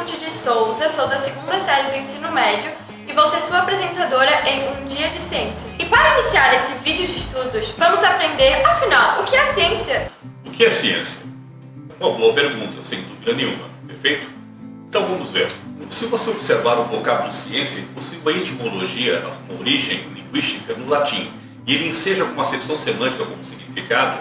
Ruth de Souza, sou da segunda série do ensino médio e vou ser sua apresentadora em Um Dia de Ciência. E para iniciar esse vídeo de estudos, vamos aprender, afinal, o que é a ciência? O que é ciência? Uma boa pergunta, sem dúvida nenhuma, perfeito? Então vamos ver. Se você observar o vocábulo ciência, possui uma etimologia, uma origem linguística no latim, e ele enseja com uma acepção semântica como significado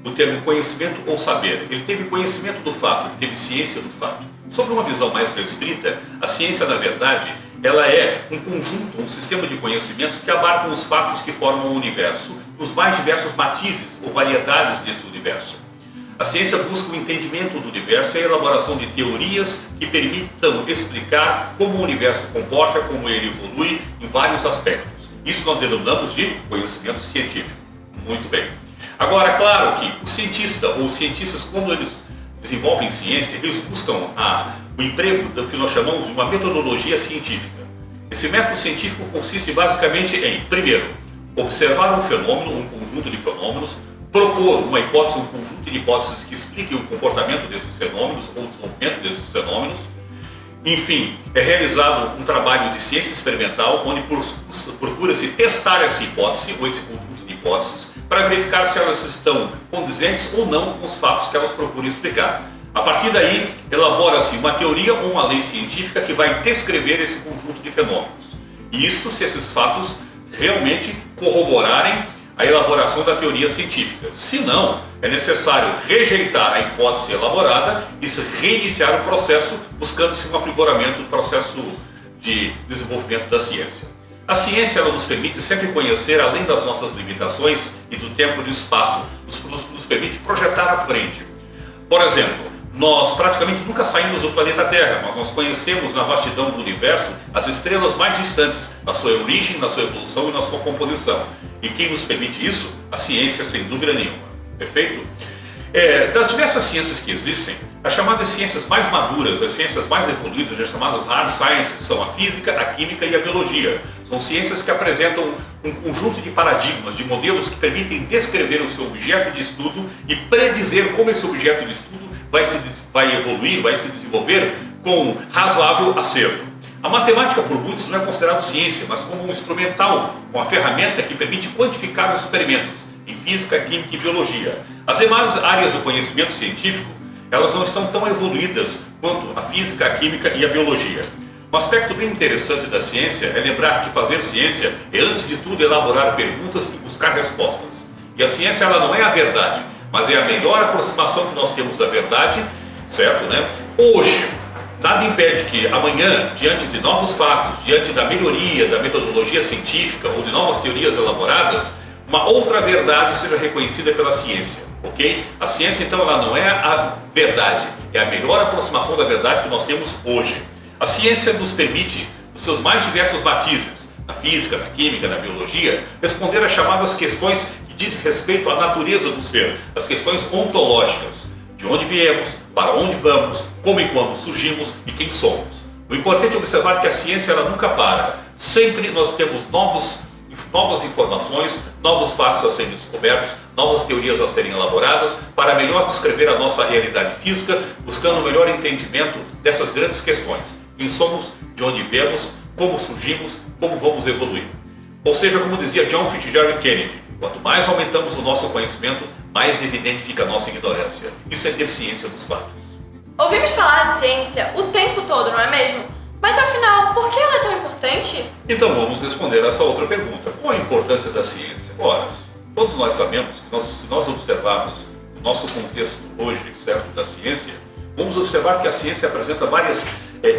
o termo conhecimento ou saber. Ele teve conhecimento do fato, ele teve ciência do fato. Sobre uma visão mais restrita, a ciência, na verdade, ela é um conjunto, um sistema de conhecimentos que abarcam os fatos que formam o universo, nos mais diversos matizes ou variedades desse universo. A ciência busca o entendimento do universo e a elaboração de teorias que permitam explicar como o universo comporta, como ele evolui em vários aspectos. Isso nós denominamos de conhecimento científico. Muito bem. Agora, claro que o cientista ou os cientistas, quando eles desenvolvem ciência, eles buscam o emprego do que nós chamamos de uma metodologia científica. Esse método científico consiste basicamente em, primeiro, observar um fenômeno, um conjunto de fenômenos, propor uma hipótese, um conjunto de hipóteses que expliquem o comportamento desses fenômenos ou o desenvolvimento desses fenômenos. Enfim, é realizado um trabalho de ciência experimental onde procura-se testar essa hipótese ou esse conjunto de hipóteses para verificar se elas estão condizentes ou não com os fatos que elas procuram explicar. A partir daí, elabora-se uma teoria ou uma lei científica que vai descrever esse conjunto de fenômenos. E isto se esses fatos realmente corroborarem a elaboração da teoria científica. Se não, é necessário rejeitar a hipótese elaborada e reiniciar o processo, buscando-se um aprimoramento do processo de desenvolvimento da ciência. A ciência ela nos permite sempre conhecer além das nossas limitações e do tempo e do espaço, nos permite projetar à frente. Por exemplo, nós praticamente nunca saímos do planeta Terra, mas nós conhecemos na vastidão do universo as estrelas mais distantes, na sua origem, na sua evolução e na sua composição. E quem nos permite isso? A ciência, sem dúvida nenhuma. Perfeito? Das diversas ciências que existem, as chamadas ciências mais maduras, as ciências mais evoluídas, as chamadas hard sciences, são a física, a química e a biologia. São ciências que apresentam um conjunto de paradigmas, de modelos que permitem descrever o seu objeto de estudo e predizer como esse objeto de estudo vai evoluir, vai se desenvolver com razoável acerto. A matemática, por muitos, não é considerada ciência, mas como um instrumental, uma ferramenta que permite quantificar os experimentos em física, química e biologia. As demais áreas do conhecimento científico, elas não estão tão evoluídas quanto a física, a química e a biologia. Um aspecto bem interessante da ciência é lembrar que fazer ciência é, antes de tudo, elaborar perguntas e buscar respostas. E a ciência ela não é a verdade, mas é a melhor aproximação que nós temos da verdade, certo, né? Hoje, nada impede que amanhã, diante de novos fatos, diante da melhoria da metodologia científica ou de novas teorias elaboradas, uma outra verdade seja reconhecida pela ciência, ok? A ciência, então, ela não é a verdade, é a melhor aproximação da verdade que nós temos hoje. A ciência nos permite, nos seus mais diversos matizes, na física, na química, na biologia, responder às chamadas questões que dizem respeito à natureza do ser, as questões ontológicas, de onde viemos, para onde vamos, como e quando surgimos e quem somos. O importante é observar que a ciência ela nunca para, sempre nós temos novas informações, novos fatos a serem descobertos, novas teorias a serem elaboradas para melhor descrever a nossa realidade física, buscando o melhor entendimento dessas grandes questões. Quem somos, de onde viemos, como surgimos, como vamos evoluir. Ou seja, como dizia John Fitzgerald Kennedy, quanto mais aumentamos o nosso conhecimento, mais evidente fica a nossa ignorância. Isso é ter ciência dos fatos. Ouvimos falar de ciência o tempo todo, não é mesmo? Mas afinal, por que ela é tão importante? Então vamos responder essa outra pergunta. Qual a importância da ciência? Ora, todos nós sabemos que se nós observarmos o nosso contexto hoje, certo, da ciência, vamos observar que a ciência apresenta várias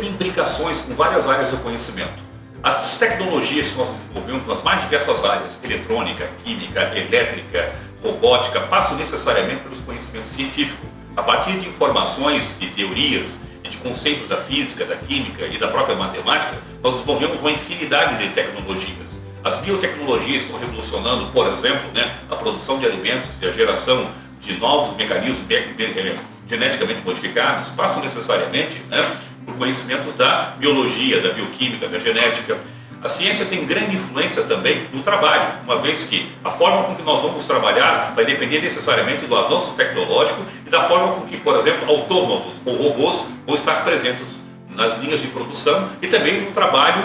implicações com várias áreas do conhecimento. As tecnologias que nós desenvolvemos nas mais diversas áreas, eletrônica, química, elétrica, robótica, passam necessariamente pelos conhecimentos científicos. A partir de informações e teorias e de conceitos da física, da química e da própria matemática, nós desenvolvemos uma infinidade de tecnologias. As biotecnologias estão revolucionando, por exemplo, a produção de alimentos e a geração de novos mecanismos geneticamente modificados, passam necessariamente por conhecimentos da biologia, da bioquímica, da genética. A ciência tem grande influência também no trabalho, uma vez que a forma com que nós vamos trabalhar vai depender necessariamente do avanço tecnológico e da forma com que, por exemplo, autômatos ou robôs vão estar presentes nas linhas de produção e também no trabalho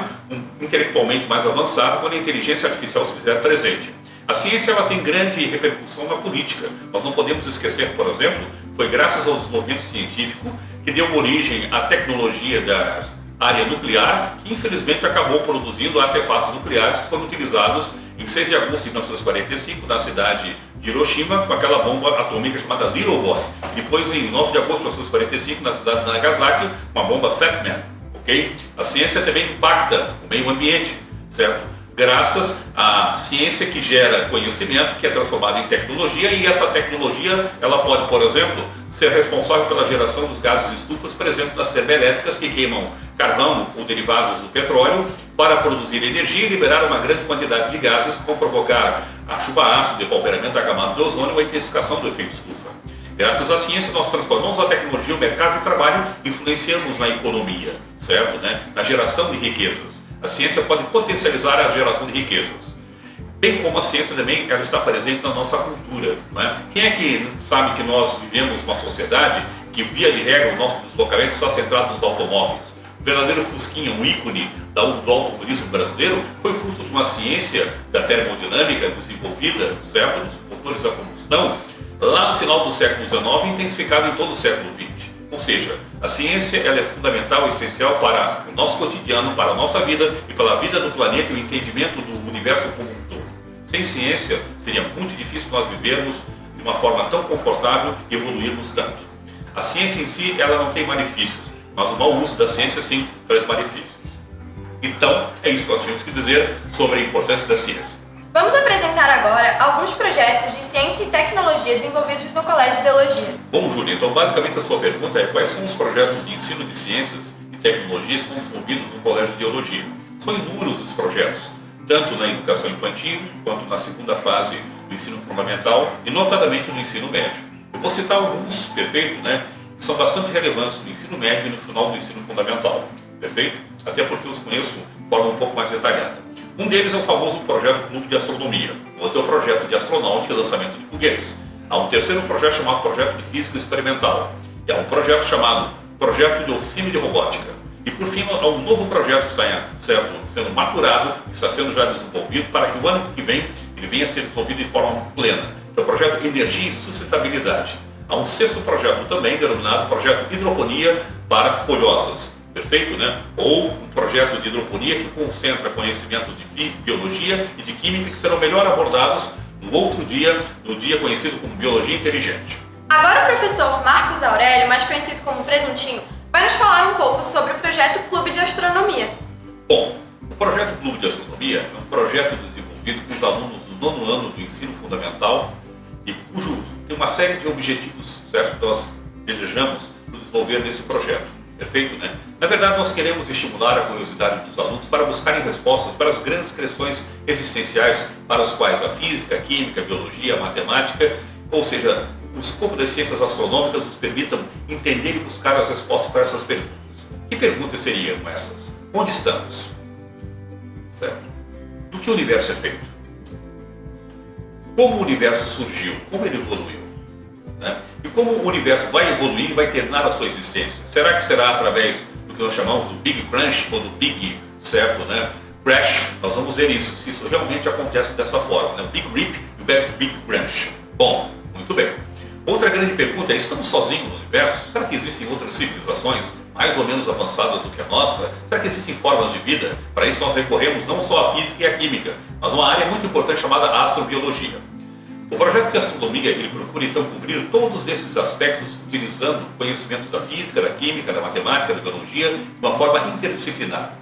intelectualmente mais avançado quando a inteligência artificial se fizer presente. A ciência ela tem grande repercussão na política. Nós não podemos esquecer, por exemplo, foi graças ao desenvolvimento científico que deu origem à tecnologia da área nuclear, que infelizmente acabou produzindo artefatos nucleares que foram utilizados em 6 de agosto de 1945 na cidade de Hiroshima com aquela bomba atômica chamada Little Boy. Depois, em 9 de agosto de 1945, na cidade de Nagasaki, uma bomba Fat Man. Okay? A ciência também impacta o meio ambiente, certo? Graças à ciência que gera conhecimento, que é transformado em tecnologia, e essa tecnologia ela pode, por exemplo, ser responsável pela geração dos gases estufas, por exemplo, das termoelétricas que queimam carvão ou derivados do petróleo para produzir energia e liberar uma grande quantidade de gases que vão provocar a chuva ácida, o depauperamento da camada de ozônio ou a intensificação do efeito estufa. Graças à ciência, nós transformamos a tecnologia, o mercado de trabalho, influenciamos na economia, certo? Na geração de riquezas. A ciência pode potencializar a geração de riquezas. Bem como a ciência também ela está presente na nossa cultura. Não é? Quem é que sabe que nós vivemos uma sociedade que, via de regra, o nosso deslocamento está centrado nos automóveis? O verdadeiro Fusquinha, um ícone do automobilismo brasileiro, foi fruto de uma ciência da termodinâmica desenvolvida, certo? Dos motores a combustão, lá no final do século XIX e intensificado em todo o século XX. Ou seja, a ciência ela é fundamental e essencial para o nosso cotidiano, para a nossa vida e pela vida do planeta e o entendimento do universo como um todo. Sem ciência, seria muito difícil nós vivermos de uma forma tão confortável e evoluirmos tanto. A ciência em si, ela não tem malefícios, mas o mau uso da ciência, sim, traz malefícios. Então, é isso que nós tínhamos que dizer sobre a importância da ciência. Vamos apresentar agora alguns projetos de ciência e tecnologia desenvolvidos no Colégio de Ideologia. Bom, Júlia, então basicamente a sua pergunta é quais são os projetos de ensino de ciências e tecnologia que são desenvolvidos no Colégio de Ideologia. São inúmeros os projetos, tanto na educação infantil, quanto na segunda fase do ensino fundamental e notadamente no ensino médio. Eu vou citar alguns, perfeito, que são bastante relevantes no ensino médio e no final do ensino fundamental, perfeito? Até porque eu os conheço de forma um pouco mais detalhada. Um deles é o famoso projeto Clube de Astronomia, outro é o projeto de astronáutica e lançamento de foguetes. Há um terceiro projeto chamado Projeto de Física Experimental, e há um projeto chamado Projeto de Oficina de Robótica. E por fim, há um novo projeto que está sendo maturado, que está sendo já desenvolvido para que o ano que vem ele venha a ser desenvolvido de forma plena. É o projeto Energia e Sustentabilidade. Há um sexto projeto também, denominado Projeto Hidroponia para Folhosas. Perfeito, Ou um projeto de hidroponia que concentra conhecimentos de biologia e de química que serão melhor abordados no outro dia, no dia conhecido como Biologia Inteligente. Agora o professor Marcos Aurélio, mais conhecido como Presuntinho, vai nos falar um pouco sobre o projeto Clube de Astronomia. Bom, o projeto Clube de Astronomia é um projeto desenvolvido com os alunos do 9º ano do ensino fundamental e cujo tem uma série de objetivos, certo, que nós desejamos desenvolver nesse projeto. Perfeito, Na verdade, nós queremos estimular a curiosidade dos alunos para buscarem respostas para as grandes questões existenciais para as quais a física, a química, a biologia, a matemática, ou seja, o escopo das ciências astronômicas nos permitam entender e buscar as respostas para essas perguntas. Que perguntas seriam essas? Onde estamos? Certo? Do que o universo é feito? Como o universo surgiu? Como ele evoluiu? E como o universo vai evoluir e vai terminar a sua existência? Será que será através do que nós chamamos do Big Crunch ou do Big, certo, Crash? Nós vamos ver isso, se isso realmente acontece dessa forma, Big Rip e o Big Crunch. Bom, muito bem. Outra grande pergunta é, estamos sozinhos no universo? Será que existem outras civilizações mais ou menos avançadas do que a nossa? Será que existem formas de vida? Para isso nós recorremos não só à física e à química, mas uma área muito importante chamada astrobiologia. O projeto de astronomia ele procura então cobrir todos esses aspectos utilizando conhecimentos da física, da química, da matemática, da biologia de uma forma interdisciplinar.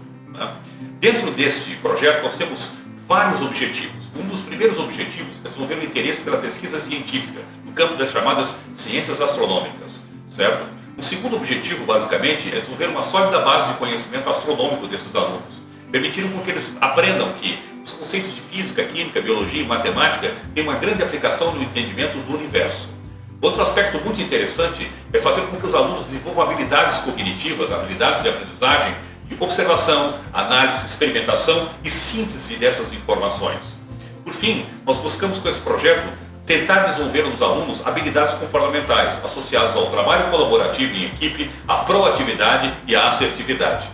Dentro deste projeto nós temos vários objetivos. Um dos primeiros objetivos é desenvolver o interesse pela pesquisa científica no campo das chamadas ciências astronômicas, certo? O segundo objetivo, basicamente, é desenvolver uma sólida base de conhecimento astronômico desses alunos, permitindo com que eles aprendam que os conceitos de física, química, biologia e matemática têm uma grande aplicação no entendimento do universo. Outro aspecto muito interessante é fazer com que os alunos desenvolvam habilidades cognitivas, habilidades de aprendizagem, de observação, análise, experimentação e síntese dessas informações. Por fim, nós buscamos com esse projeto tentar desenvolver nos alunos habilidades comportamentais associadas ao trabalho colaborativo em equipe, à proatividade e à assertividade.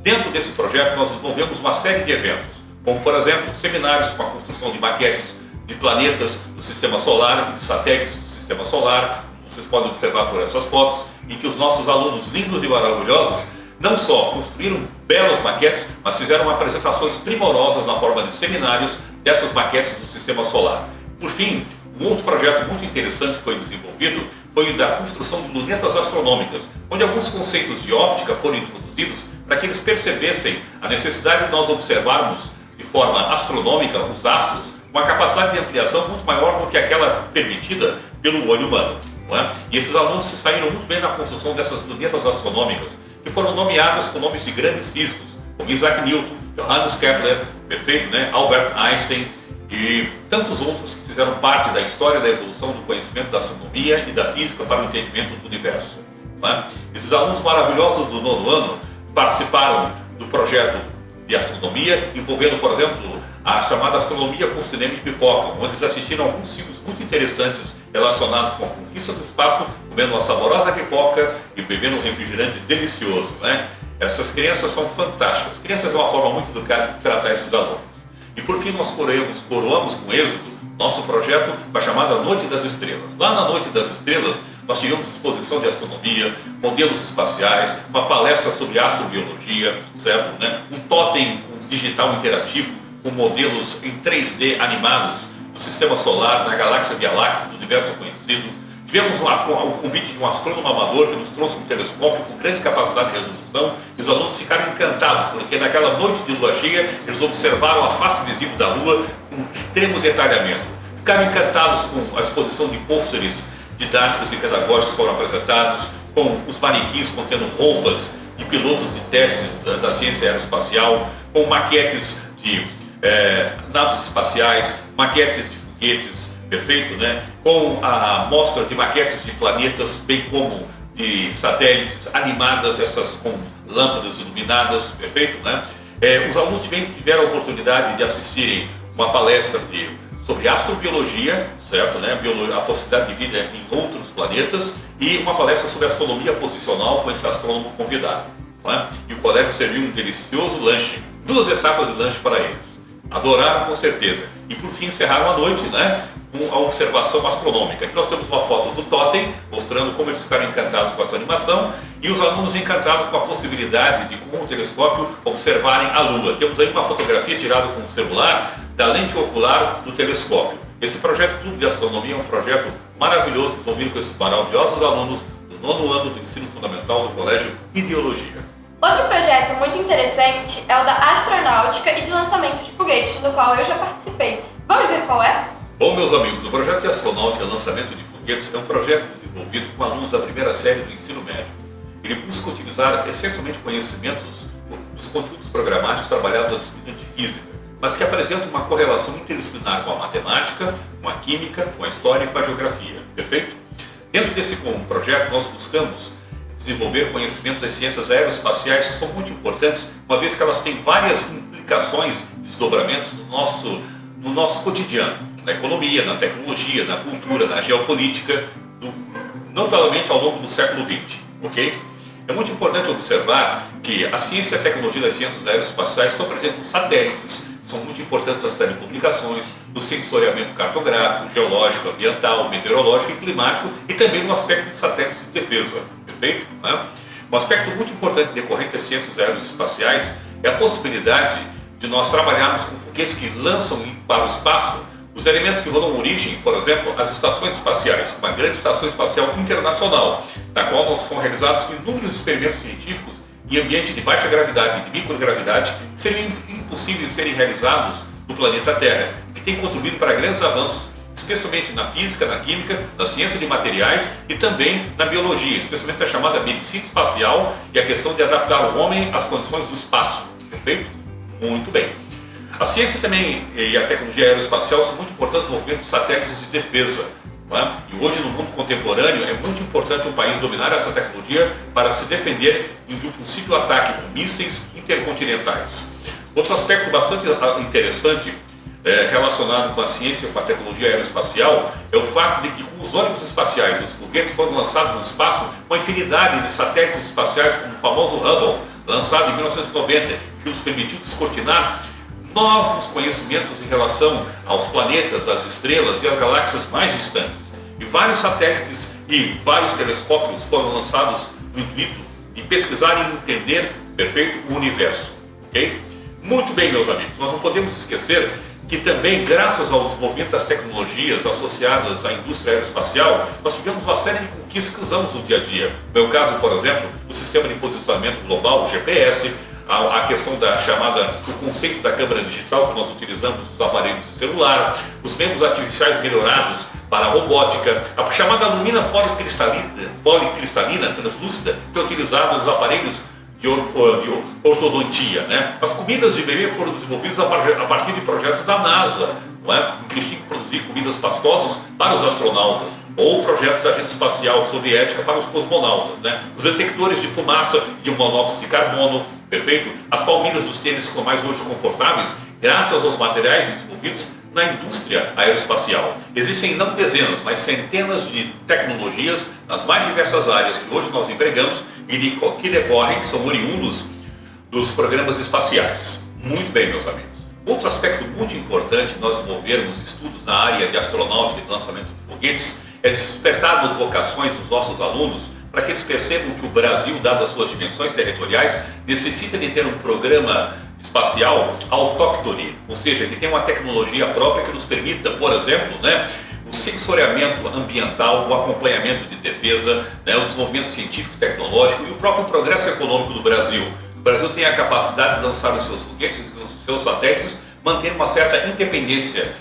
Dentro desse projeto, nós desenvolvemos uma série de eventos, como, por exemplo, seminários com a construção de maquetes de planetas do Sistema Solar e de satélites do Sistema Solar. Vocês podem observar por essas fotos, em que os nossos alunos lindos e maravilhosos não só construíram belas maquetes, mas fizeram apresentações primorosas na forma de seminários dessas maquetes do Sistema Solar. Por fim, um outro projeto muito interessante que foi desenvolvido foi o da construção de lunetas astronômicas, onde alguns conceitos de óptica foram introduzidos para que eles percebessem a necessidade de nós observarmos de forma astronômica os astros, uma capacidade de ampliação muito maior do que aquela permitida pelo olho humano. Não é? E esses alunos se saíram muito bem na construção dessas lunetas astronômicas, que foram nomeadas com nomes de grandes físicos, como Isaac Newton, Johannes Kepler, perfeito, né? Albert Einstein e tantos outros que fizeram parte da história da evolução do conhecimento da astronomia e da física para o entendimento do universo. Não é? Esses alunos maravilhosos do 9º ano participaram do projeto de astronomia, envolvendo, por exemplo, a chamada astronomia com cinema de pipoca, onde eles assistiram a alguns filmes muito interessantes relacionados com a conquista do espaço, comendo uma saborosa pipoca e bebendo um refrigerante delicioso, né? Essas crianças são fantásticas. Crianças é uma forma muito educada de tratar esses alunos. E por fim nós coroamos com êxito nosso projeto com a chamada Noite das Estrelas. Lá na Noite das Estrelas nós tivemos exposição de astronomia, modelos espaciais, uma palestra sobre astrobiologia, certo? Né? Um totem digital interativo com modelos em 3D animados do Sistema Solar, da galáxia Via Láctea, do universo conhecido. Tivemos o convite de um astrônomo amador que nos trouxe um telescópio com grande capacidade de resolução e os alunos ficaram encantados, porque naquela noite de lua cheia eles observaram a face visível da Lua com extremo detalhamento. Ficaram encantados com a exposição de pôsteres didáticos e pedagógicos que foram apresentados, com os manequins contendo roupas de pilotos de testes da ciência aeroespacial, com maquetes de naves espaciais, maquetes de foguetes, perfeito, né? Com a mostra de maquetes de planetas, bem como de satélites animadas, essas com lâmpadas iluminadas, perfeito, né? Os alunos tiveram a oportunidade de assistirem uma palestra sobre astrobiologia, certo, né? A possibilidade de vida em outros planetas e uma palestra sobre astronomia posicional com esse astrônomo convidado, não é? E o colégio serviu um delicioso lanche, 2 etapas de lanche para eles. Adoraram com certeza. E por fim encerraram a noite, né, com a observação astronômica. Aqui nós temos uma foto do totem, mostrando como eles ficaram encantados com essa animação e os alunos encantados com a possibilidade de, com o telescópio, observarem a Lua. Temos aí uma fotografia tirada com o celular da lente ocular do telescópio. Esse projeto Clube de Astronomia é um projeto maravilhoso, desenvolvido com esses maravilhosos alunos do 9º ano do ensino fundamental do Colégio Ideologia. Outro projeto muito interessante é o da astronáutica e de lançamento de foguetes, do qual eu já participei. Vamos ver qual é? Bom, meus amigos, o projeto de astronáutica e lançamento de foguetes é um projeto desenvolvido com alunos da primeira série do ensino médio. Ele busca utilizar essencialmente conhecimentos dos conteúdos programáticos trabalhados na disciplina de física, mas que apresentam uma correlação interdisciplinar com a matemática, com a química, com a história e com a geografia. Perfeito? Dentro desse projeto, nós buscamos desenvolver conhecimentos das ciências aeroespaciais que são muito importantes, uma vez que elas têm várias implicações, desdobramentos no nosso cotidiano, na economia, na tecnologia, na cultura, na geopolítica, notadamente ao longo do século XX, ok? É muito importante observar que a ciência e a tecnologia das ciências aeroespaciais estão presentes nos satélites, são muito importantes nas telecomunicações, no sensoriamento cartográfico, geológico, ambiental, meteorológico e climático e também no aspecto de satélites de defesa, perfeito? Né? Um aspecto muito importante decorrente das ciências aeroespaciais é a possibilidade de nós trabalharmos com foguetes que lançam para o espaço os elementos que dão origem, por exemplo, às estações espaciais, uma grande estação espacial internacional, na qual são realizados inúmeros experimentos científicos em ambiente de baixa gravidade e de microgravidade que seriam impossíveis de serem realizados no planeta Terra, que tem contribuído para grandes avanços, especialmente na física, na química, na ciência de materiais e também na biologia, especialmente a chamada medicina espacial e a questão de adaptar o homem às condições do espaço. Perfeito? Muito bem. A ciência também e a tecnologia aeroespacial são muito importantes no desenvolvimento de satélites de defesa. Não é? E hoje, no mundo contemporâneo, é muito importante um país dominar essa tecnologia para se defender de um possível ataque com mísseis intercontinentais. Outro aspecto bastante interessante relacionado com a ciência, com a tecnologia aeroespacial, é o fato de que com os ônibus espaciais, os foguetes foram lançados no espaço, uma infinidade de satélites espaciais, como o famoso Hubble, lançado em 1990, que nos permitiu descortinar novos conhecimentos em relação aos planetas, às estrelas e às galáxias mais distantes. E vários satélites e vários telescópios foram lançados no intuito de pesquisar e entender, perfeito, o universo. Ok? Muito bem, meus amigos, nós não podemos esquecer que também, graças ao desenvolvimento das tecnologias associadas à indústria aeroespacial, nós tivemos uma série de conquistas que usamos no dia a dia. No meu caso, por exemplo, o sistema de posicionamento global, o GPS, a questão da chamada, o conceito da câmera digital que nós utilizamos nos aparelhos de celular, os membros artificiais melhorados para a robótica, a chamada alumina policristalina translúcida, que é utilizada nos aparelhos de ortodontia, né? As comidas de bebê foram desenvolvidas a partir de projetos da NASA, não é? Que eles tinham que produzir comidas pastosas para os astronautas, ou projetos da Agência Espacial Soviética para os cosmonautas, né? Os detectores de fumaça de monóxido de carbono, perfeito? As palmilhas dos tênis são mais hoje confortáveis, graças aos materiais desenvolvidos na indústria aeroespacial. Existem não dezenas, mas centenas de tecnologias nas mais diversas áreas que hoje nós empregamos e que decorrem, que são oriundos dos programas espaciais. Muito bem, meus amigos. Outro aspecto muito importante de nós desenvolvermos estudos na área de astronáutica e de lançamento de foguetes é despertarmos vocações dos nossos alunos para que eles percebam que o Brasil, dadas as suas dimensões territoriais, necessita de ter um programa espacial autóctone, ou seja, que tem uma tecnologia própria que nos permita, por exemplo, né, o sensoriamento ambiental, o acompanhamento de defesa, né, o desenvolvimento científico e tecnológico e o próprio progresso econômico do Brasil. O Brasil tem a capacidade de lançar os seus foguetes, os seus satélites, mantendo uma certa independência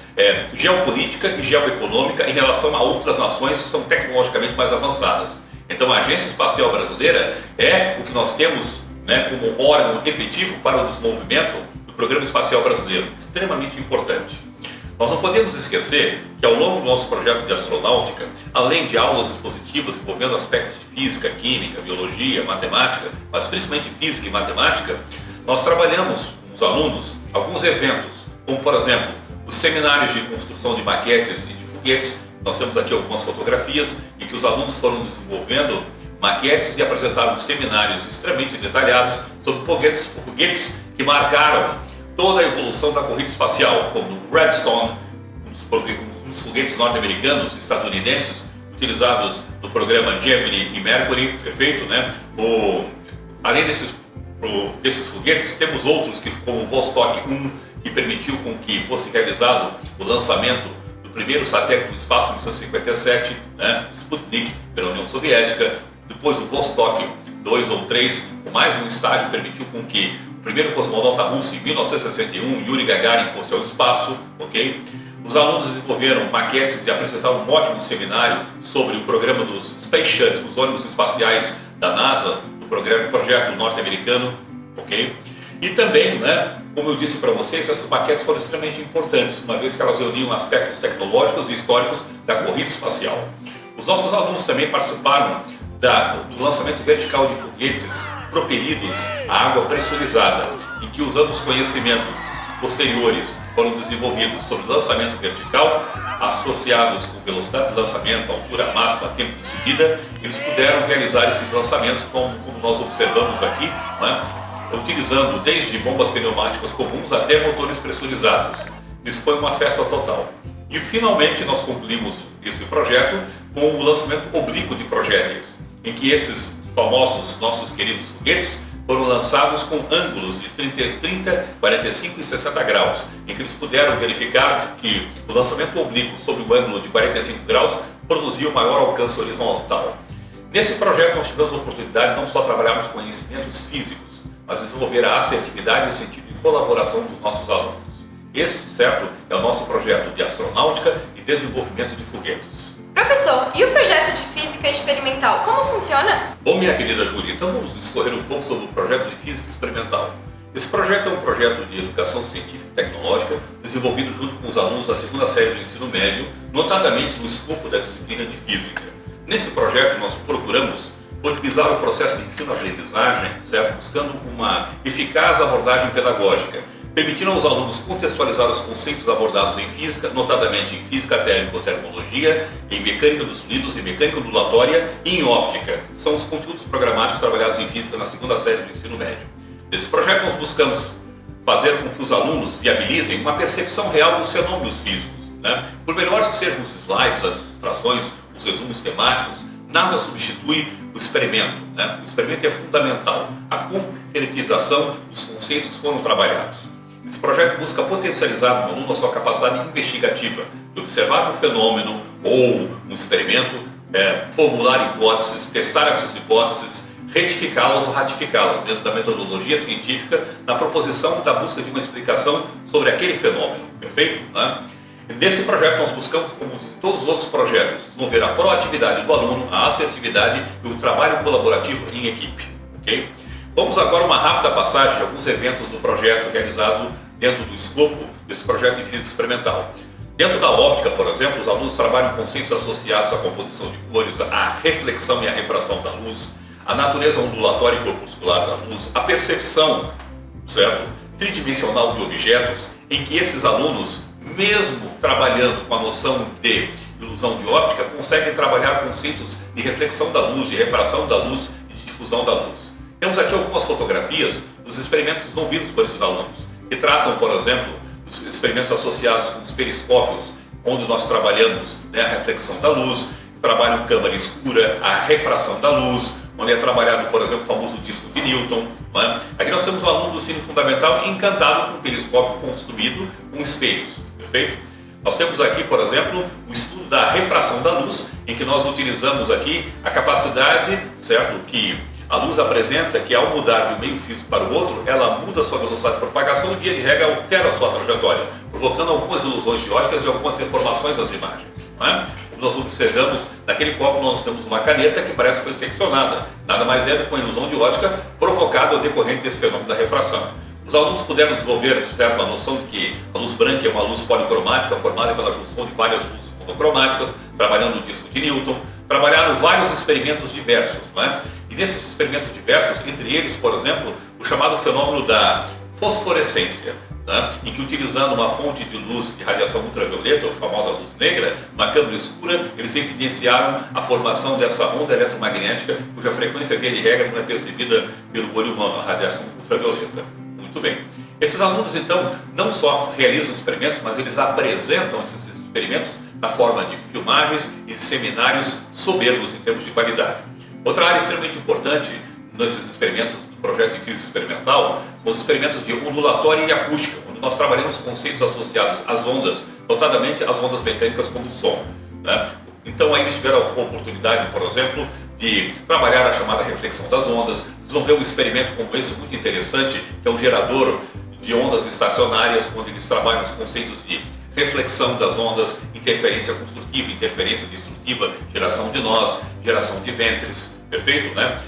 geopolítica e geoeconômica em relação a outras nações que são tecnologicamente mais avançadas. Então a Agência Espacial Brasileira é o que nós temos, né, como órgão efetivo para o desenvolvimento do Programa Espacial Brasileiro, extremamente importante. Nós não podemos esquecer que ao longo do nosso projeto de astronáutica, além de aulas expositivas envolvendo aspectos de física, química, biologia, matemática, mas principalmente física e matemática, nós trabalhamos com os alunos alguns eventos, como por exemplo, os seminários de construção de maquetes e de foguetes. Nós temos aqui algumas fotografias em que os alunos foram desenvolvendo maquetes e apresentaram seminários extremamente detalhados sobre foguetes que marcaram toda a evolução da corrida espacial, como o Redstone, um dos foguetes norte-americanos, estadunidenses, utilizados no programa Gemini e Mercury, perfeito, né? Além desses foguetes, temos outros, como o Vostok 1, que permitiu com que fosse realizado o lançamento do primeiro satélite do espaço em 1957, né? Sputnik, pela União Soviética. Depois o Vostok 2 ou 3, com mais um estágio, permitiu com que o primeiro cosmonauta russo, em 1961, Yuri Gagarin, fosse ao espaço, ok? Os alunos desenvolveram maquetes e apresentaram um ótimo seminário sobre o programa dos Space Shuttle, os ônibus espaciais da NASA, do projeto norte-americano, ok? E também, né, como eu disse para vocês, essas maquetes foram extremamente importantes, uma vez que elas reuniam aspectos tecnológicos e históricos da corrida espacial. Os nossos alunos também participaram do lançamento vertical de foguetes propelidos a água pressurizada, em que, usando os conhecimentos posteriores foram desenvolvidos sobre lançamento vertical, associados com velocidade de lançamento, altura máxima, tempo de subida, eles puderam realizar esses lançamentos como nós observamos aqui, né? Utilizando desde bombas pneumáticas comuns até motores pressurizados. Isso foi uma festa total. E finalmente nós concluímos esse projeto com o lançamento oblíquo de projéteis, em que esses famosos nossos queridos foguetes foram lançados com ângulos de 30, 45 e 60 graus, em que eles puderam verificar que o lançamento oblíquo sobre o ângulo de 45 graus produzia o maior alcance horizontal. Nesse projeto nós tivemos a oportunidade de não só trabalharmos conhecimentos físicos, mas desenvolver a assertividade e o sentido de colaboração dos nossos alunos. Esse, certo, é o nosso projeto de astronáutica e desenvolvimento de foguetes. Professor, e o projeto de física experimental, como funciona? Bom, minha querida Júlia, então vamos discorrer um pouco sobre o projeto de física experimental. Esse projeto é um projeto de educação científica e tecnológica desenvolvido junto com os alunos da segunda série do ensino médio, notadamente no escopo da disciplina de física. Nesse projeto nós procuramos otimizar o processo de ensino-aprendizagem, certo? Buscando uma eficaz abordagem pedagógica, permitindo aos alunos contextualizar os conceitos abordados em física, notadamente em física térmica ou termologia, em mecânica dos fluidos, em mecânica ondulatória e em óptica. São os conteúdos programáticos trabalhados em física na segunda série do ensino médio. Nesse projeto nós buscamos fazer com que os alunos viabilizem uma percepção real dos fenômenos físicos, né? Por melhores que sejam os slides, as ilustrações, os resumos temáticos, nada substitui o experimento, né? O experimento é fundamental, a concretização dos conceitos que foram trabalhados. Esse projeto busca potencializar no aluno a sua capacidade investigativa de observar um fenômeno ou um experimento, formular hipóteses, testar essas hipóteses, retificá-las ou ratificá-las dentro da metodologia científica na proposição da busca de uma explicação sobre aquele fenômeno, perfeito? Né? Nesse projeto nós buscamos, como em todos os outros projetos, desenvolver a proatividade do aluno, a assertividade e o trabalho colaborativo em equipe, ok? Vamos agora a uma rápida passagem de alguns eventos do projeto realizado dentro do escopo desse projeto de física experimental. Dentro da óptica, por exemplo, os alunos trabalham conceitos associados à composição de cores, à reflexão e à refração da luz, a natureza ondulatória e corpuscular da luz, a percepção, certo, tridimensional de objetos, em que esses alunos, mesmo trabalhando com a noção de ilusão de óptica, conseguem trabalhar conceitos de reflexão da luz, de refração da luz e de difusão da luz. Temos aqui algumas fotografias dos experimentos desenvolvidos por esses alunos, que tratam, por exemplo, dos experimentos associados com os periscópios, onde nós trabalhamos, né, a reflexão da luz, trabalham câmara escura, a refração da luz, onde é trabalhado, por exemplo, o famoso disco de Newton. Né? Aqui nós temos um aluno do ensino fundamental encantado com um periscópio construído com espelhos, perfeito? Nós temos aqui, por exemplo, o estudo da refração da luz, em que nós utilizamos aqui a capacidade, certo, que a luz apresenta, que ao mudar de um meio físico para o outro, ela muda a sua velocidade de propagação e, via de regra, altera a sua trajetória, provocando algumas ilusões de óticas e algumas deformações das imagens. Não é? Nós observamos, naquele copo nós temos uma caneta que parece que foi seccionada. Nada mais é do que uma ilusão de ótica provocada ao decorrente desse fenômeno da refração. Os alunos puderam desenvolver, certo, a noção de que a luz branca é uma luz policromática formada pela junção de várias luzes monocromáticas, trabalhando o disco de Newton, trabalharam vários experimentos diversos, não é? E nesses experimentos diversos, entre eles, por exemplo, o chamado fenômeno da fosforescência, né? Em que, utilizando uma fonte de luz de radiação ultravioleta, a famosa luz negra, uma câmara escura, eles evidenciaram a formação dessa onda eletromagnética, cuja frequência, via de regra, não é percebida pelo olho humano, a radiação ultravioleta. Muito bem. Esses alunos, então, não só realizam experimentos, mas eles apresentam esses experimentos na forma de filmagens e de seminários soberbos em termos de qualidade. Outra área extremamente importante nesses experimentos do projeto de física experimental são os experimentos de ondulatória e acústica, onde nós trabalhamos conceitos associados às ondas, notadamente às ondas mecânicas como o som, né? Então aí eles tiveram a oportunidade, por exemplo, de trabalhar a chamada reflexão das ondas, desenvolver um experimento como esse muito interessante, que é um gerador de ondas estacionárias, onde eles trabalham os conceitos de reflexão das ondas, interferência construtiva, interferência destrutiva, geração de nós, geração de ventres, perfeito, né?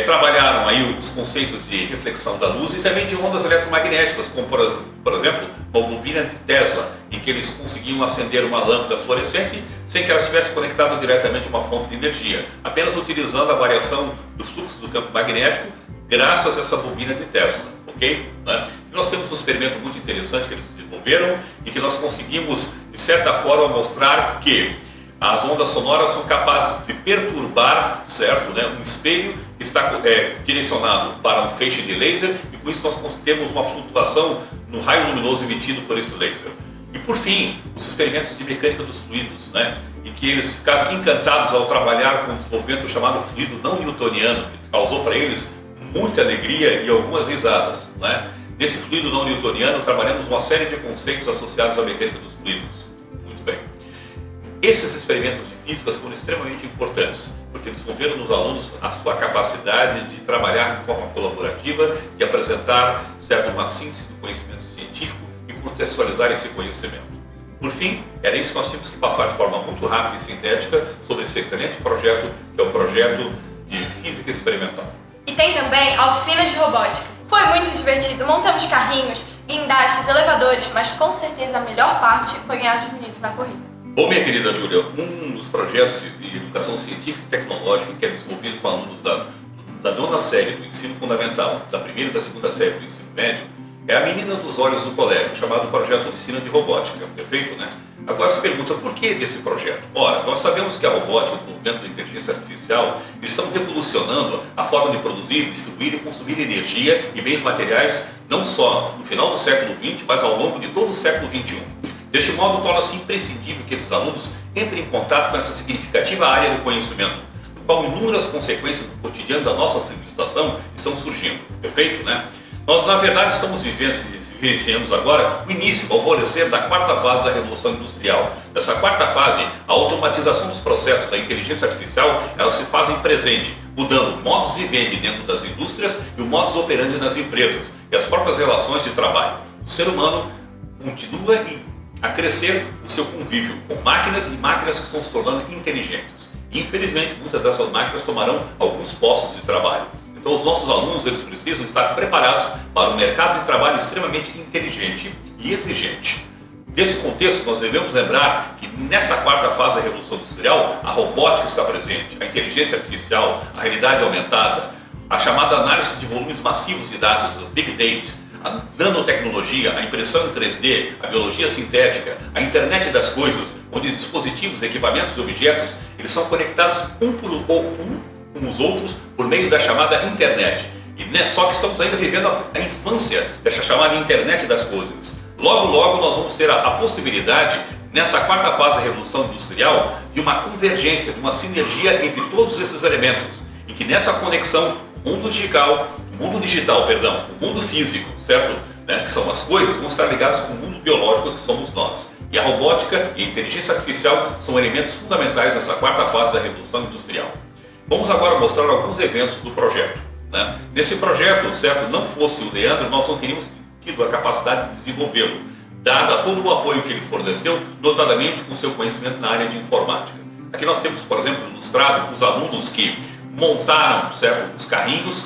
Trabalharam aí os conceitos de reflexão da luz e também de ondas eletromagnéticas, como por exemplo, uma bobina de Tesla, em que eles conseguiam acender uma lâmpada fluorescente sem que ela estivesse conectada diretamente a uma fonte de energia, apenas utilizando a variação do fluxo do campo magnético graças a essa bobina de Tesla, ok? Né? E nós temos um experimento muito interessante que eles desenvolveram e que nós conseguimos, de certa forma, mostrar que as ondas sonoras são capazes de perturbar, certo, né, um espelho que está direcionado para um feixe de laser, e com isso nós temos uma flutuação no raio luminoso emitido por esse laser. E por fim, os experimentos de mecânica dos fluidos, né, em que eles ficaram encantados ao trabalhar com um desenvolvimento chamado fluido não newtoniano, que causou para eles muita alegria e algumas risadas, né? Nesse fluido não newtoniano trabalhamos uma série de conceitos associados à mecânica dos fluidos. Muito bem. Esses experimentos de física foram extremamente importantes, porque desenvolveram nos alunos a sua capacidade de trabalhar de forma colaborativa e apresentar, certo, uma síntese do conhecimento científico e contextualizar esse conhecimento. Por fim, era isso que nós tínhamos que passar de forma muito rápida e sintética sobre esse excelente projeto, que é o projeto de física experimental. E tem também a oficina de robótica. Foi muito divertido, montamos carrinhos, guindastes, elevadores, mas com certeza a melhor parte foi ganhar dos meninos na corrida. Bom, minha querida Júlia, um dos projetos de educação científica e tecnológica que é desenvolvido com alunos da nona série do ensino fundamental, da primeira e da segunda série do ensino médio, É a menina dos olhos do colégio, chamado Projeto Oficina de Robótica, perfeito, né? Agora se pergunta por que desse projeto? Ora, nós sabemos que a robótica, o desenvolvimento da inteligência artificial, eles estão revolucionando a forma de produzir, distribuir e consumir energia e bens materiais, não só no final do século XX, mas ao longo de todo o século XXI. Deste modo, torna-se imprescindível que esses alunos entrem em contato com essa significativa área do conhecimento, no qual inúmeras consequências do cotidiano da nossa civilização estão surgindo, perfeito, né? Nós, na verdade, estamos vivenciando agora o início, o alvorecer da quarta fase da Revolução Industrial. Nessa quarta fase, a automatização dos processos da inteligência artificial, elas se fazem presente, mudando o modus vivendi dentro das indústrias e o modus operandi nas empresas e as próprias relações de trabalho. O ser humano continua a crescer o seu convívio com máquinas e máquinas que estão se tornando inteligentes. E, infelizmente, muitas dessas máquinas tomarão alguns postos de trabalho. Então, os nossos alunos, eles precisam estar preparados para um mercado de trabalho extremamente inteligente e exigente. Nesse contexto, nós devemos lembrar que nessa quarta fase da Revolução Industrial, a robótica está presente, a inteligência artificial, a realidade aumentada, a chamada análise de volumes massivos de dados, o Big Data, a nanotecnologia, a impressão em 3D, a biologia sintética, a internet das coisas, onde dispositivos, equipamentos e objetos, eles são conectados com os outros por meio da chamada internet. Só que estamos ainda vivendo a infância dessa chamada internet das coisas. Logo, logo nós vamos ter a possibilidade, nessa quarta fase da Revolução Industrial, de uma convergência, de uma sinergia entre todos esses elementos, em que nessa conexão, o mundo digital, o mundo físico, certo? Que são as coisas, vão estar ligados com o mundo biológico que somos nós. E a robótica e a inteligência artificial são elementos fundamentais nessa quarta fase da Revolução Industrial. Vamos agora mostrar alguns eventos do projeto. Nesse projeto, certo, não fosse o Leandro, nós não teríamos tido a capacidade de desenvolvê-lo, dado todo o apoio que ele forneceu, notadamente com seu conhecimento na área de informática. Aqui nós temos, por exemplo, ilustrado os alunos que montaram, certo, os carrinhos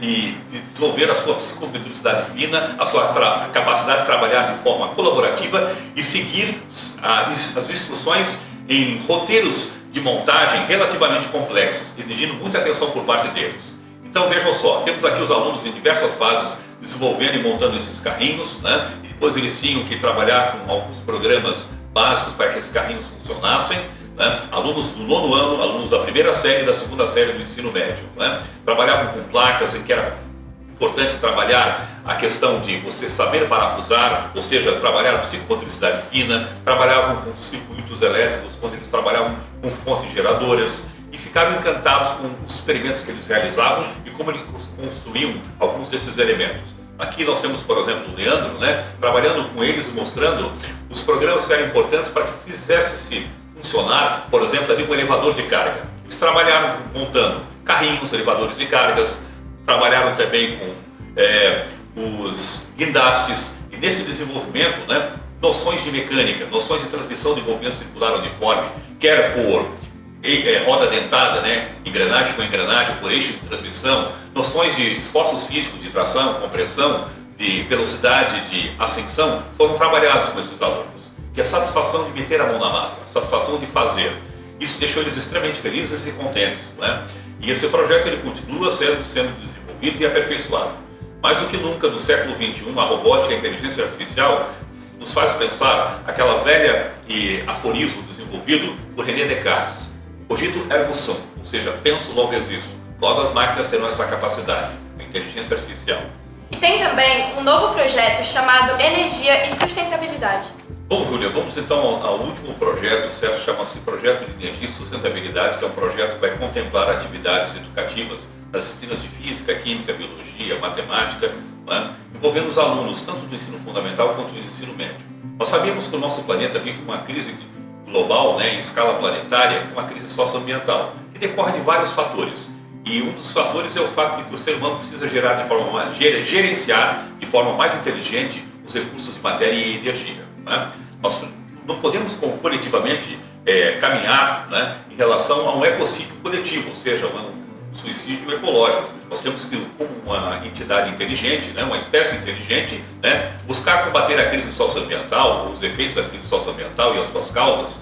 e desenvolveram a sua psicomotricidade fina, a sua capacidade de trabalhar de forma colaborativa e seguir as instruções em roteiros de montagem relativamente complexos, exigindo muita atenção por parte deles. Então vejam só, temos aqui os alunos em diversas fases desenvolvendo e montando esses carrinhos, e depois eles tinham que trabalhar com alguns programas básicos para que esses carrinhos funcionassem. Alunos do 9º ano, alunos da primeira série e da segunda série do ensino médio, trabalhavam com placas em que era importante trabalhar a questão de você saber parafusar, ou seja, trabalhar a psicomotricidade fina, trabalhavam com circuitos elétricos, quando eles trabalhavam com fontes geradoras e ficavam encantados com os experimentos que eles realizavam e como eles construíam alguns desses elementos. Aqui nós temos, por exemplo, o Leandro, trabalhando com eles e mostrando os programas que eram importantes para que fizesse-se funcionar, por exemplo, ali um elevador de carga. Eles trabalharam montando carrinhos, elevadores de cargas, trabalharam também com os guindastes e nesse desenvolvimento, noções de mecânica, noções de transmissão de movimento circular uniforme, quer por roda dentada, engrenagem com engrenagem, por eixo de transmissão, noções de esforços físicos, de tração, compressão, de velocidade, de ascensão, foram trabalhados com esses alunos. E a satisfação de meter a mão na massa, a satisfação de fazer. Isso deixou eles extremamente felizes e contentes. E esse projeto ele continua sendo desenvolvido e aperfeiçoado. Mais do que nunca, no século XXI, a robótica e a inteligência artificial nos faz pensar aquela velha aforismo desenvolvido por René Descartes. Cogito ergo sum, ou seja, penso logo existo. Logo as máquinas terão essa capacidade, a inteligência artificial. E tem também um novo projeto chamado Energia e Sustentabilidade. Bom, Júlia, vamos então ao último projeto, certo? Chama-se Projeto de Energia e Sustentabilidade, que é um projeto que vai contemplar atividades educativas nas disciplinas de Física, Química, Biologia, Matemática, envolvendo os alunos, tanto do ensino fundamental quanto do ensino médio. Nós sabemos que o nosso planeta vive uma crise global, em escala planetária, uma crise socioambiental, que decorre de vários fatores. E um dos fatores é o fato de que o ser humano precisa gerenciar de forma mais inteligente os recursos de matéria e energia. Nós não podemos coletivamente caminhar em relação a um ecocídio coletivo, ou seja, um suicídio ecológico. Nós temos que, como uma entidade inteligente, uma espécie inteligente, buscar combater a crise socioambiental, os efeitos da crise socioambiental e as suas causas,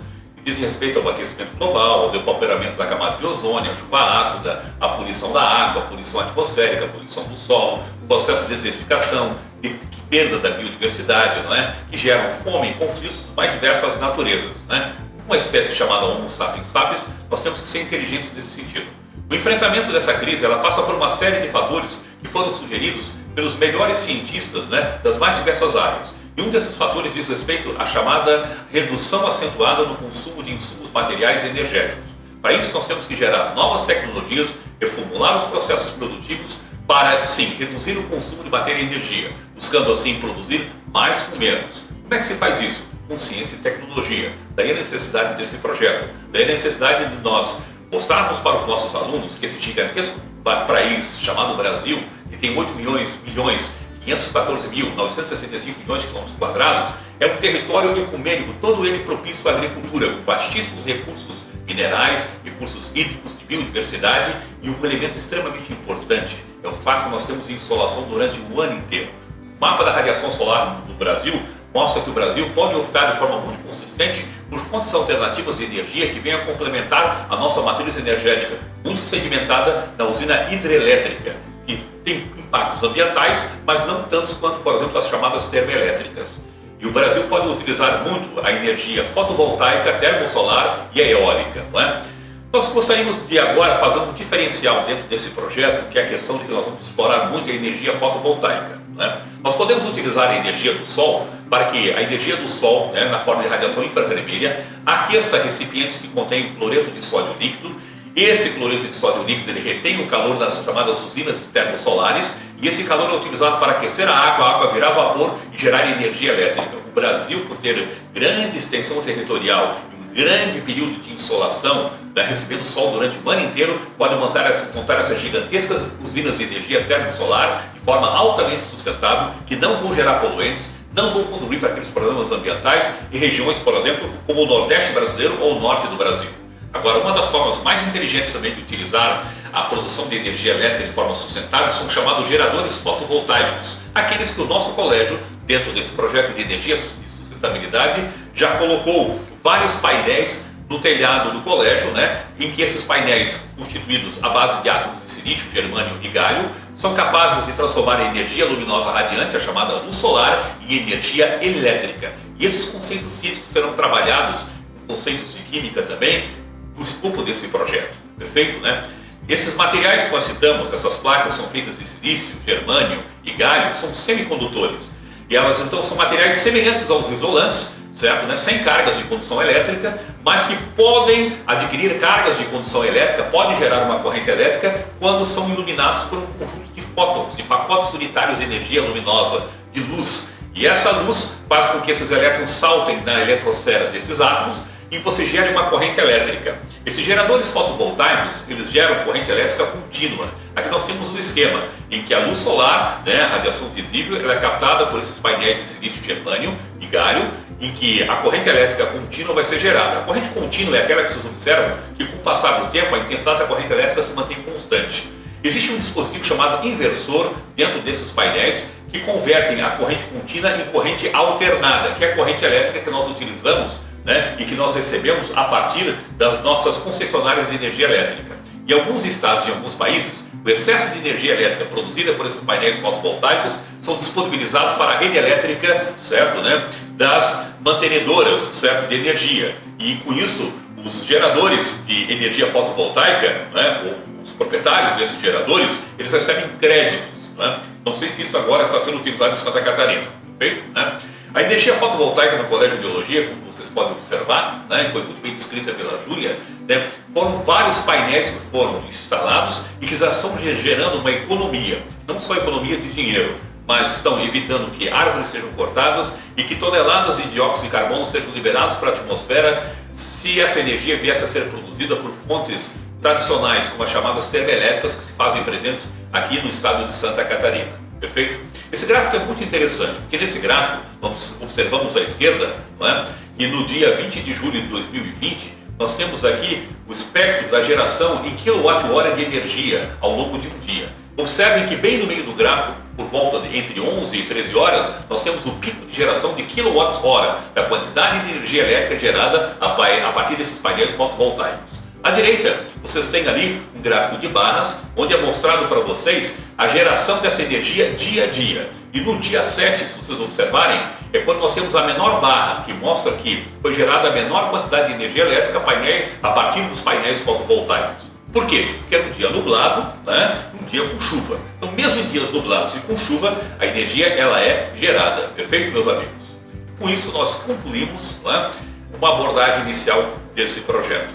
dizem respeito ao aquecimento global, ao depauperamento da camada de ozônio, a chuva ácida, a poluição da água, a poluição atmosférica, a poluição do solo, o processo de desertificação, de perda da biodiversidade, não é? Que geram fome e conflitos das mais diversas naturezas. Né? Uma espécie chamada Homo sapiens sapiens, nós temos que ser inteligentes nesse sentido. O enfrentamento dessa crise ela passa por uma série de fatores que foram sugeridos pelos melhores cientistas, né, das mais diversas áreas. E um desses fatores diz respeito à chamada redução acentuada no consumo de insumos materiais e energéticos. Para isso, nós temos que gerar novas tecnologias, reformular os processos produtivos para, sim, reduzir o consumo de matéria e energia, buscando, assim, produzir mais com menos. Como é que se faz isso? Com ciência e tecnologia. Daí a necessidade desse projeto, daí a necessidade de nós mostrarmos para os nossos alunos que esse gigantesco país chamado Brasil, que tem 8.514.965 milhões de quilômetros quadrados, é um território ecumênico, todo ele propício à agricultura, com vastíssimos recursos minerais, recursos hídricos, de biodiversidade, e um elemento extremamente importante é o fato que nós temos insolação durante o ano inteiro. O mapa da radiação solar no Brasil mostra que o Brasil pode optar de forma muito consistente por fontes alternativas de energia que venham complementar a nossa matriz energética, muito sedimentada na usina hidrelétrica, que tem impactos ambientais, mas não tantos quanto, por exemplo, as chamadas termoelétricas. E o Brasil pode utilizar muito a energia fotovoltaica, termosolar e a eólica, não é? Nós gostaríamos de agora fazer um diferencial dentro desse projeto, que é a questão de que nós vamos explorar muito a energia fotovoltaica. Né? Nós podemos utilizar a energia do Sol para que a energia do Sol, né, na forma de radiação infravermelha, aqueça recipientes que contêm cloreto de sódio líquido. Esse cloreto de sódio líquido ele retém o calor das chamadas usinas termosolares e esse calor é utilizado para aquecer a água virar vapor e gerar energia elétrica. O Brasil, por ter grande extensão territorial e um grande período de insolação, né, recebendo sol durante o ano inteiro, pode montar essas gigantescas usinas de energia termosolar de forma altamente sustentável, que não vão gerar poluentes, não vão contribuir para aqueles problemas ambientais em regiões, por exemplo, como o Nordeste brasileiro ou o Norte do Brasil. Agora, uma das formas mais inteligentes também de utilizar a produção de energia elétrica de forma sustentável são chamados geradores fotovoltaicos, aqueles que o nosso colégio, dentro desse projeto de energia e sustentabilidade, já colocou vários painéis no telhado do colégio, né, em que esses painéis, constituídos à base de átomos de silício, germânio e galho, são capazes de transformar a energia luminosa radiante, a chamada luz solar, em energia elétrica. E esses conceitos físicos serão trabalhados, conceitos de química também, no escopo desse projeto, perfeito, né? Esses materiais que nós citamos, essas placas são feitas de silício, germânio e galho, são semicondutores. E elas então são materiais semelhantes aos isolantes, certo, né? Sem cargas de condução elétrica, mas que podem adquirir cargas de condução elétrica, podem gerar uma corrente elétrica quando são iluminados por um conjunto de fótons, de pacotes unitários de energia luminosa, de luz. E essa luz faz com que esses elétrons saltem na eletrosfera desses átomos e você gera uma corrente elétrica. Esses geradores fotovoltaicos, eles geram corrente elétrica contínua. Aqui nós temos um esquema em que a luz solar, né, a radiação visível, ela é captada por esses painéis de silício, germânio e galho, em que a corrente elétrica contínua vai ser gerada. A corrente contínua é aquela que vocês observam que com o passar do tempo a intensidade da corrente elétrica se mantém constante. Existe um dispositivo chamado inversor dentro desses painéis que convertem a corrente contínua em corrente alternada, que é a corrente elétrica que nós utilizamos, né, e que nós recebemos a partir das nossas concessionárias de energia elétrica. Em alguns estados e em alguns países, o excesso de energia elétrica produzida por esses painéis fotovoltaicos são disponibilizados para a rede elétrica, certo, né, das mantenedoras, certo, de energia. E com isso, os geradores de energia fotovoltaica, né, os proprietários desses geradores, eles recebem créditos. Né? Não sei se isso agora está sendo utilizado em Santa Catarina, perfeito? Né? A energia fotovoltaica no Colégio de Biologia, como vocês podem observar, né, foi muito bem descrita pela Júlia, né, foram vários painéis que foram instalados e que já estão gerando uma economia, não só economia de dinheiro, mas estão evitando que árvores sejam cortadas e que toneladas de dióxido de carbono sejam liberados para a atmosfera se essa energia viesse a ser produzida por fontes tradicionais, como as chamadas termoelétricas, que se fazem presentes aqui no estado de Santa Catarina. Perfeito? Esse gráfico é muito interessante, porque nesse gráfico nós observamos à esquerda, não é, que no dia 20 de julho de 2020 nós temos aqui o espectro da geração em quilowatt-hora de energia ao longo de um dia. Observem que bem no meio do gráfico, por volta de entre 11 e 13 horas, nós temos o pico de geração de quilowatts-hora da quantidade de energia elétrica gerada a partir desses painéis fotovoltaicos. À direita, vocês têm ali um gráfico de barras, onde é mostrado para vocês a geração dessa energia dia a dia. E no dia 7, se vocês observarem, é quando nós temos a menor barra, que mostra que foi gerada a menor quantidade de energia elétrica a partir dos painéis fotovoltaicos. Por quê? Porque é um dia nublado, um dia com chuva. Então, mesmo em dias nublados e com chuva, a energia ela é gerada. Perfeito, meus amigos? Com isso, nós concluímos uma abordagem inicial desse projeto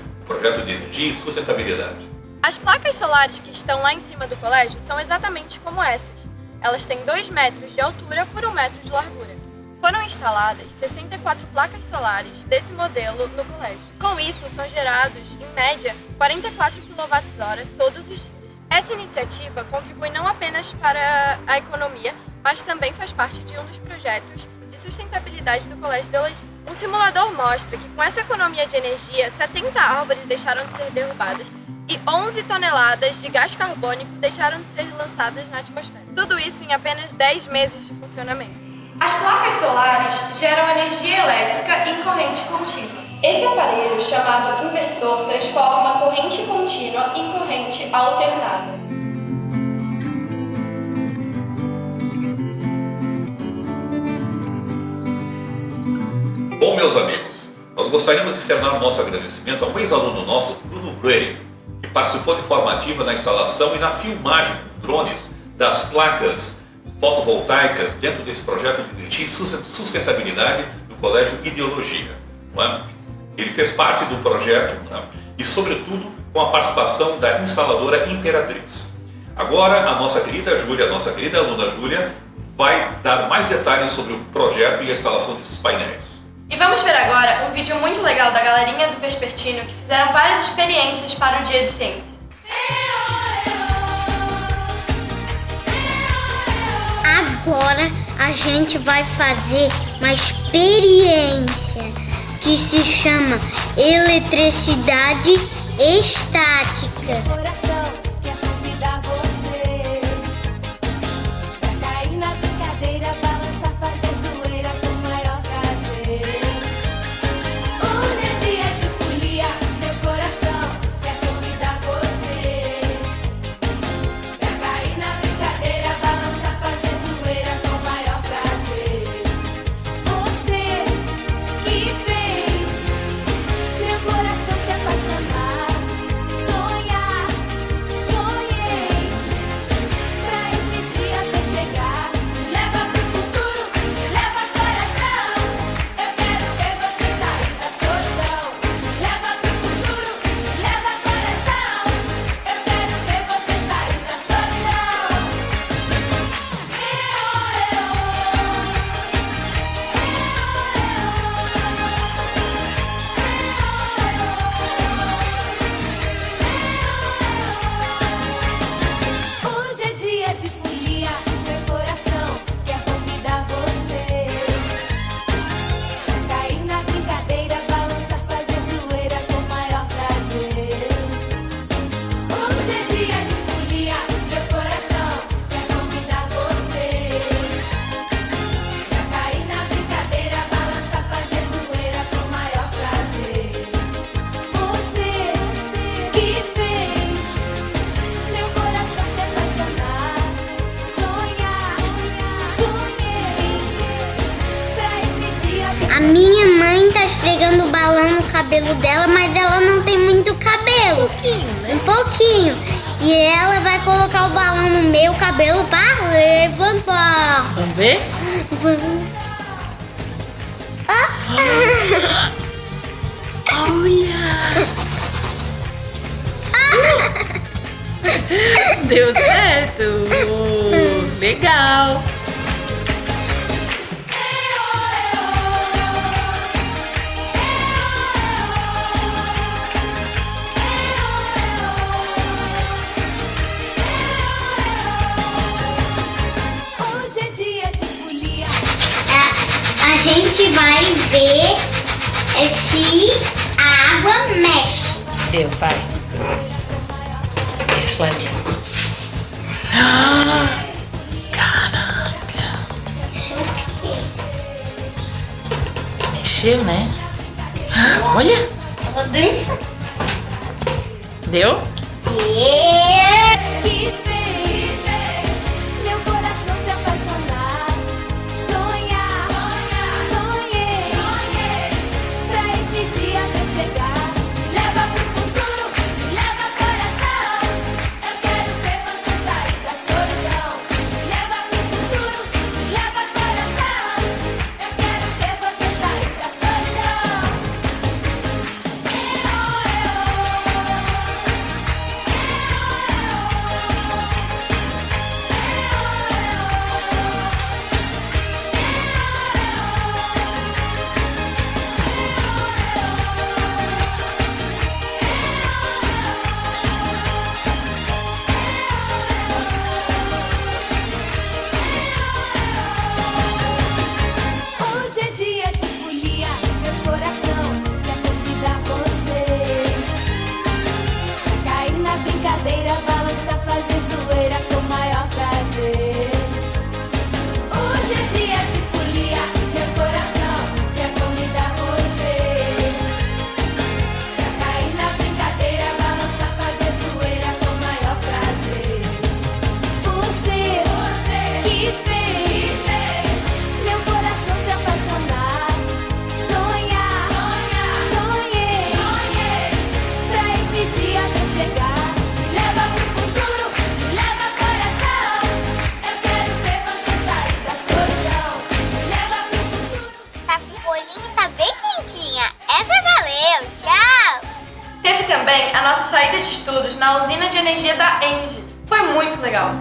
de energia e sustentabilidade. As placas solares que estão lá em cima do colégio são exatamente como essas. Elas têm 2 metros de altura por 1 metro de largura. Foram instaladas 64 placas solares desse modelo no colégio. Com isso, são gerados, em média, 44 kWh todos os dias. Essa iniciativa contribui não apenas para a economia, mas também faz parte de um dos projetos de sustentabilidade do Colégio Ideologia. Um simulador mostra que com essa economia de energia, 70 árvores deixaram de ser derrubadas e 11 toneladas de gás carbônico deixaram de ser lançadas na atmosfera. Tudo isso em apenas 10 meses de funcionamento. As placas solares geram energia elétrica em corrente contínua. Esse aparelho, chamado inversor, transforma a corrente contínua em corrente alternada. Bom, meus amigos, nós gostaríamos de externar o nosso agradecimento a um ex-aluno nosso, Bruno Breuer, que participou de forma ativa na instalação e na filmagem com drones das placas fotovoltaicas dentro desse projeto de energia e sustentabilidade do Colégio Ideologia. Ele fez parte do projeto e, sobretudo, com a participação da instaladora Imperatriz. Agora, a nossa querida aluna Júlia, vai dar mais detalhes sobre o projeto e a instalação desses painéis. E vamos ver agora um vídeo muito legal da galerinha do Vespertino que fizeram várias experiências para o Dia de Ciência. Agora a gente vai fazer uma experiência que se chama eletricidade estática. A minha mãe tá esfregando o balão no cabelo dela, mas ela não tem muito cabelo. Um pouquinho. E ela vai colocar o balão no meu cabelo para levantar. Vamos ver? Vamos. Olha! Deu certo! Legal! A gente vai ver se a água mexe. Deu, pai. Esse ladinho. Mexeu, né? Ah, olha. Ela dança. Deu? Que fez meu coração se apaixonar, sonhar, sonhei pra esse dia até chegar. Leva pro futuro, leva coração. Eu quero ver você sair da solidão. Leva pro futuro, leva coração. Eu quero ver você sair da solidão. Hoje é dia de folia, meu coração quer convidar você. Cair na brincadeira, balançar, fazer zoeira com o maior prazer. Hoje é dia de folia, meu coração quer convidar você. Cair na brincadeira, balançar, fazer zoeira com o maior prazer. Você que fez meu coração se apaixonar, sonhar, sonhei pra esse dia até chegar. Leva pro futuro, leva coração. Eu quero ver você sair da solidão. Leva pro futuro. Tá com o bolinho, tá bem quentinha. Essa valeu. Tchau. Teve também a nossa saída de estudos na usina de energia da ENGIE. Foi muito legal.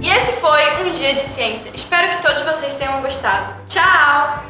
E esse foi um dia de ciência. Espero que todos vocês tenham gostado. Tchau!